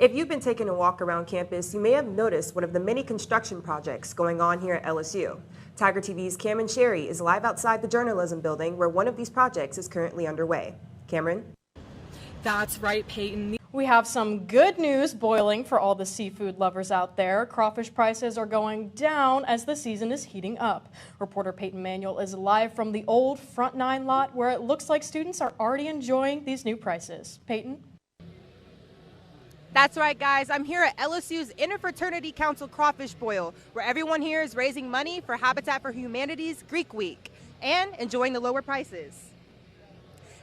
If you've been taking a walk around campus, you may have noticed one of the many construction projects going on here at LSU. Tiger TV's Cameron Sherry is live outside the journalism building where one of these projects is currently underway. Cameron? That's right, Peyton. We have some good news boiling for all the seafood lovers out there. Crawfish prices are going down as the season is heating up. Reporter Payton Manuel is live from the old Front 9 lot where it looks like students are already enjoying these new prices. Peyton? That's right, guys. I'm here at LSU's Interfraternity Council Crawfish Boil, where everyone here is raising money for Habitat for Humanity's Greek Week and enjoying the lower prices.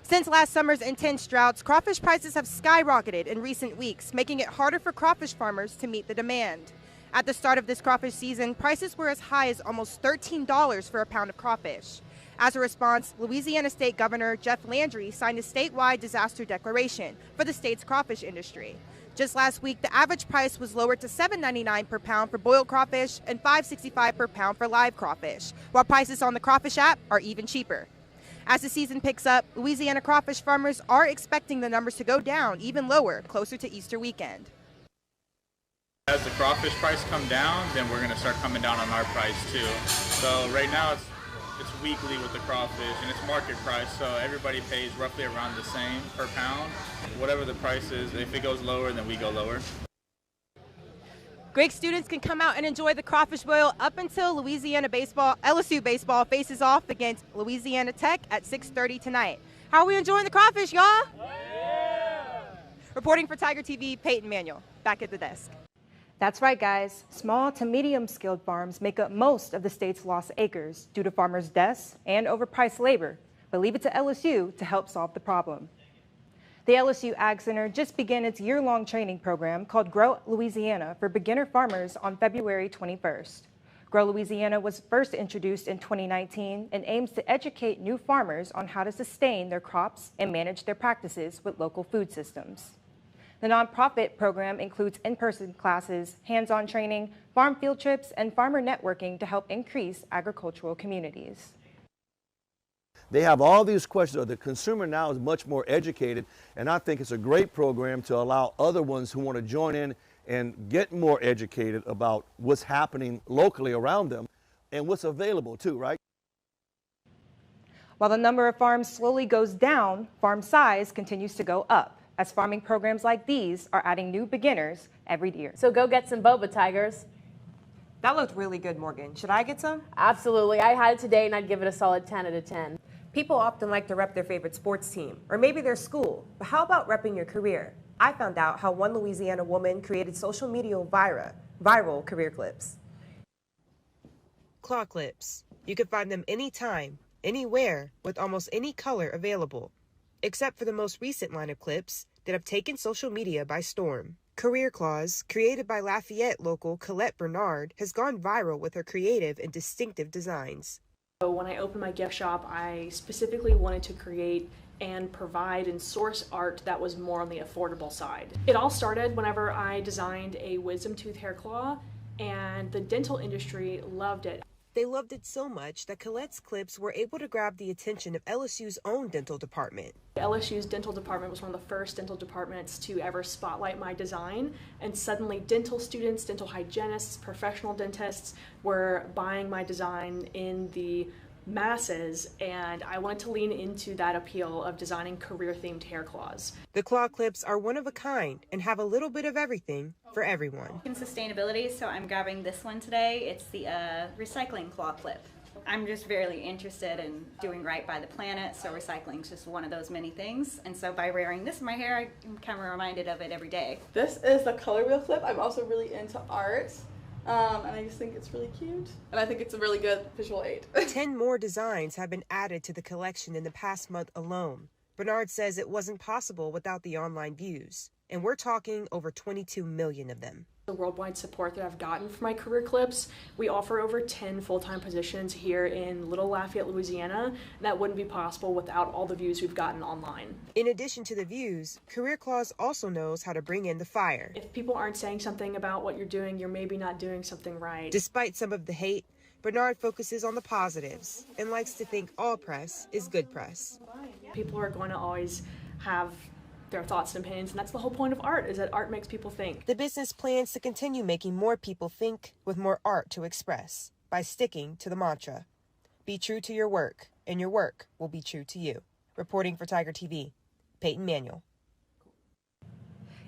Since last summer's intense droughts, crawfish prices have skyrocketed in recent weeks, making it harder for crawfish farmers to meet the demand. At the start of this crawfish season, prices were as high as almost $13 for a pound of crawfish. As a response, Louisiana State Governor Jeff Landry signed a statewide disaster declaration for the state's crawfish industry. Just last week, the average price was lowered to $7.99 per pound for boiled crawfish and $5.65 per pound for live crawfish, while prices on the crawfish app are even cheaper. As the season picks up, Louisiana crawfish farmers are expecting the numbers to go down even lower, closer to Easter weekend. As the crawfish price come down, then we're going to start coming down on our price too. So right now it's weekly with the crawfish and it's market price, so everybody pays roughly around the same per pound. Whatever the price is, if it goes lower, then we go lower. Greek students can come out and enjoy the crawfish boil up until LSU baseball faces off against Louisiana Tech at 6:30 tonight. How are we enjoying the crawfish, y'all? Yeah! Reporting for Tiger TV, Payton Manuel. Back at the desk. That's right, guys. Small to medium-skilled farms make up most of the state's lost acres due to farmers' deaths and overpriced labor, but leave it to LSU to help solve the problem. The LSU Ag Center just began its year-long training program called Grow Louisiana for beginner farmers on February 21st. Grow Louisiana was first introduced in 2019 and aims to educate new farmers on how to sustain their crops and manage their practices with local food systems. The nonprofit program includes in-person classes, hands-on training, farm field trips, and farmer networking to help increase agricultural communities. They have all these questions. The consumer now is much more educated, and I think it's a great program to allow other ones who want to join in and get more educated about what's happening locally around them and what's available too, right? While the number of farms slowly goes down, farm size continues to go up, as farming programs like these are adding new beginners every year. So go get some boba, Tigers. That looked really good, Morgan. Should I get some? Absolutely. I had it today and I'd give it a solid 10 out of 10. People often like to rep their favorite sports team, or maybe their school, but how about repping your career? I found out how one Louisiana woman created social media viral career clips. Claw clips. You can find them anytime, anywhere, with almost any color available, except for the most recent line of clips that have taken social media by storm. Career Claws, created by Lafayette local Colette Bernard, has gone viral with her creative and distinctive designs. So when I opened my gift shop, I specifically wanted to create and provide and source art that was more on the affordable side. It all started whenever I designed a wisdom tooth hair claw, and the dental industry loved it. They loved it so much that Colette's clips were able to grab the attention of LSU's own dental department. LSU's dental department was one of the first dental departments to ever spotlight my design, and suddenly dental students, dental hygienists, professional dentists were buying my design in the masses, and I wanted to lean into that appeal of designing career-themed hair claws. The claw clips are one of a kind and have a little bit of everything for everyone. In sustainability, so I'm grabbing this one today. It's the recycling claw clip. I'm just very interested in doing right by the planet, so recycling is just one of those many things. And so by wearing this in my hair, I'm kind of reminded of it every day. This is the color wheel clip. I'm also really into art. And I just think it's really cute. And I think it's a really good visual aid. 10 more designs have been added to the collection in the past month alone. Bernard says it wasn't possible without the online views. And we're talking over 22 million of them. The worldwide support that I've gotten for my career clips, we offer over 10 full-time positions here in Little Lafayette, Louisiana. That wouldn't be possible without all the views we've gotten online. In addition to the views, Career Claws also knows how to bring in the fire. If people aren't saying something about what you're doing, you're maybe not doing something right. Despite some of the hate, Bernard focuses on the positives and likes to think all press is good press. People are going to always have their thoughts and opinions, and that's the whole point of art, is that art makes people think. The business plans to continue making more people think with more art to express by sticking to the mantra, be true to your work, and your work will be true to you. Reporting for Tiger TV, Payton Manuel.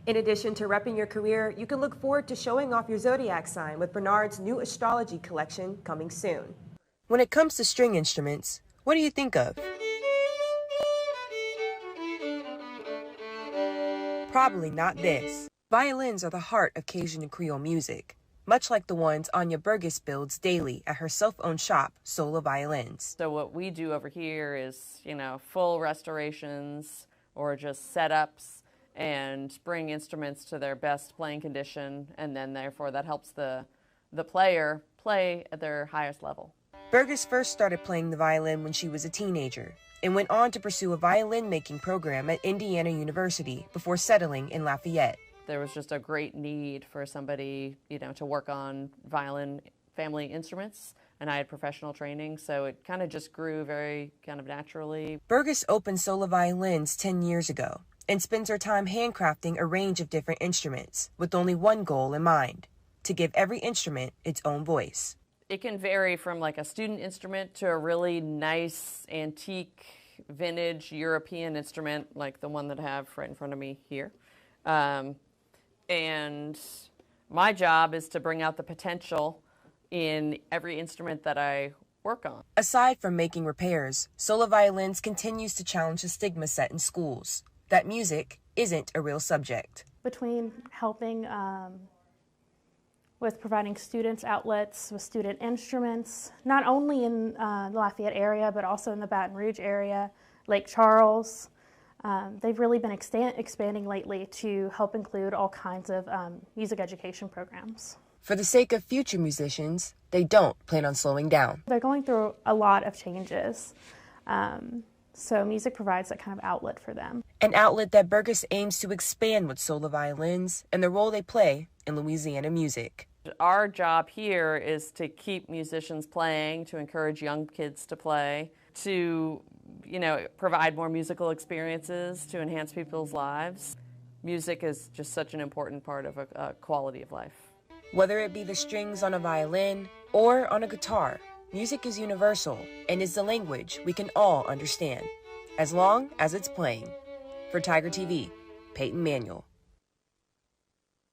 In addition to repping your career, you can look forward to showing off your zodiac sign with Bernard's new astrology collection coming soon. When it comes to string instruments, what do you think of? Probably not this. Violins are the heart of Cajun and Creole music, much like the ones Anya Burgess builds daily at her self-owned shop, Sola Violins. So what we do over here is, full restorations or just setups and bring instruments to their best playing condition, and then therefore that helps the player play at their highest level. Burgess first started playing the violin when she was a teenager and went on to pursue a violin-making program at Indiana University before settling in Lafayette. There was just a great need for somebody, to work on violin family instruments, and I had professional training, so it kind of just grew very kind of naturally. Burgess opened Sola Violins 10 years ago and spends her time handcrafting a range of different instruments with only one goal in mind, to give every instrument its own voice. It can vary from like a student instrument to a really nice, antique, vintage European instrument, like the one that I have right in front of me here. And my job is to bring out the potential in every instrument that I work on. Aside from making repairs, Sola Violins continues to challenge the stigma set in schools that music isn't a real subject. Between helping with providing students outlets with student instruments, not only in the Lafayette area, but also in the Baton Rouge area, Lake Charles. They've really been expanding lately to help include all kinds of music education programs. For the sake of future musicians, they don't plan on slowing down. They're going through a lot of changes, so music provides that kind of outlet for them. An outlet that Burgess aims to expand with Sola Violins and the role they play in Louisiana music. Our job here is to keep musicians playing, to encourage young kids to play, to provide more musical experiences to enhance people's lives. Music is just such an important part of a quality of life. Whether it be the strings on a violin or on a guitar, music is universal and is the language we can all understand, as long as it's playing. For Tiger TV, Payton Manuel.